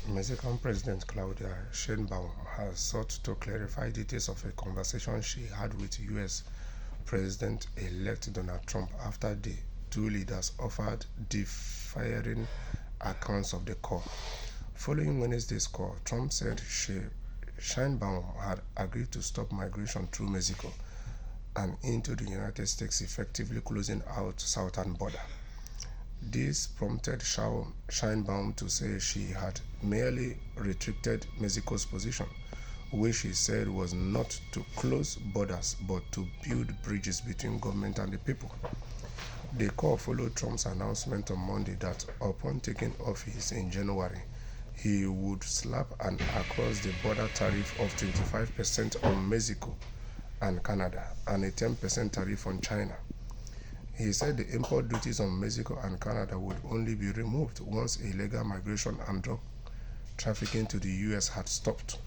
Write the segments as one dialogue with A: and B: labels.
A: Mexican President Claudia Sheinbaum has sought to clarify details of a conversation she had with U.S. President-elect Donald Trump after the two leaders offered differing accounts of the call. Following Wednesday's call, Trump said Sheinbaum had agreed to stop migration through Mexico and into the United States, effectively closing out southern border. This prompted Sheinbaum to say she had merely restricted Mexico's position, which she said was not to close borders but to build bridges between government and the people. The call followed Trump's announcement on Monday that upon taking office in January, he would slap an across-the-border tariff of 25% on Mexico and Canada and a 10% tariff on China. He said the import duties on Mexico and Canada would only be removed once illegal migration and drug trafficking to the U.S. had stopped.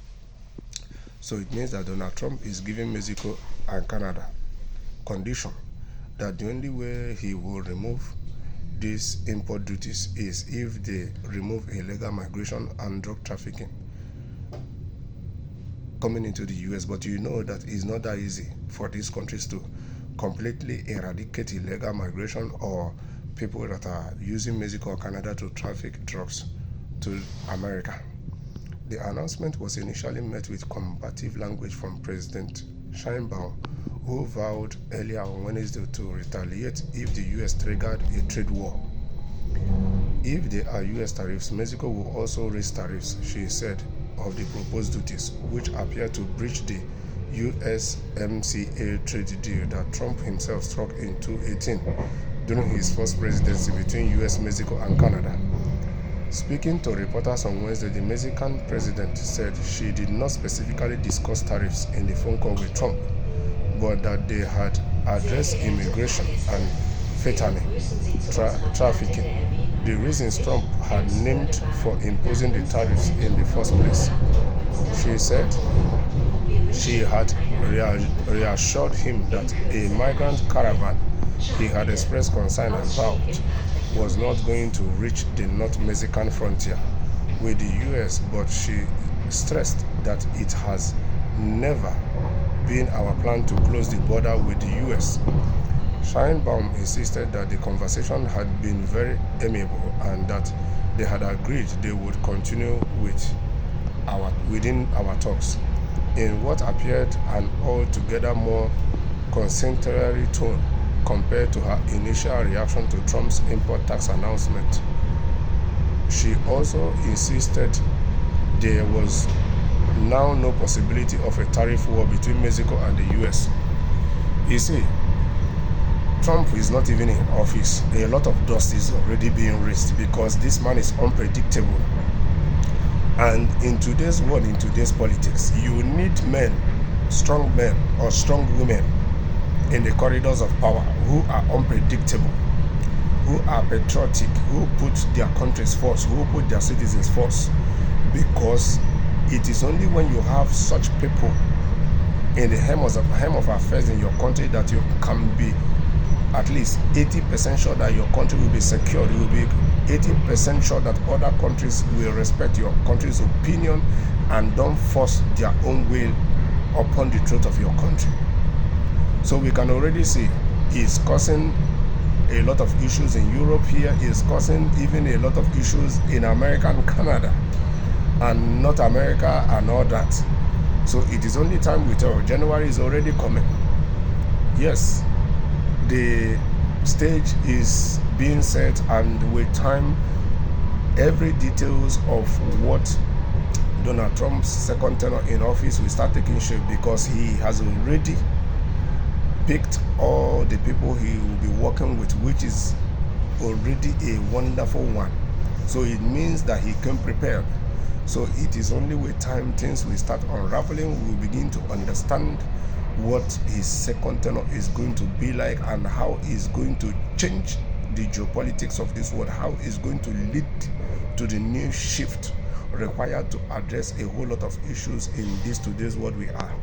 A: So it means that Donald Trump is giving Mexico and Canada condition that the only way he will remove these import duties is if they remove illegal migration and drug trafficking coming into the U.S. But you know that it's not that easy for these countries to completely eradicate illegal migration or people that are using Mexico or Canada to traffic drugs to America. The announcement was initially met with combative language from President Sheinbaum, who vowed earlier on Wednesday to retaliate if the U.S. triggered a trade war. If there are U.S. tariffs, Mexico will also raise tariffs, she said, of the proposed duties, which appear to breach the USMCA trade deal that Trump himself struck in 2018 during his first presidency between U.S., Mexico, and Canada. Speaking to reporters on Wednesday, the Mexican president said she did not specifically discuss tariffs in the phone call with Trump, but that they had addressed immigration and fentanyl trafficking, the reasons Trump had named for imposing the tariffs in the first place. She said she had reassured him that a migrant caravan he had expressed concern about was not going to reach the North Mexican frontier with the U.S., but she stressed that it has never been our plan to close the border with the U.S. Sheinbaum insisted that the conversation had been very amiable and that they had agreed they would continue within our talks, in what appeared an altogether more conciliatory tone compared to her initial reaction to Trump's import tax announcement. She also insisted there was now no possibility of a tariff war between Mexico and the U.S. You see, Trump is not even in office. A lot of dust is already being raised because this man is unpredictable. And in today's world, in today's politics, you need men or strong women in the corridors of power who are unpredictable, who are patriotic, who put their countries first, who put their citizens first. Because it is only when you have such people in the helm of affairs in your country that you can be at least 80% sure that your country will be secured. You will be 80% sure that other countries will respect your country's opinion and don't force their own will upon the truth of your country. So we can already see it's causing a lot of issues in Europe here, it's causing even a lot of issues in America and Canada and North America and all that. So it is only time we tell. January is already coming. Yes, the stage is being set, and with time, every details of what Donald Trump's second tenure in office will start taking shape, because he has already picked all the people he will be working with, which is already a wonderful one. So it means that he came prepared. So it is only with time things will start unraveling. We will begin to understand what his second tenure is going to be like and how he's going to change the geopolitics of this world, how he's going to lead to the new shift required to address a whole lot of issues in this today's world we are.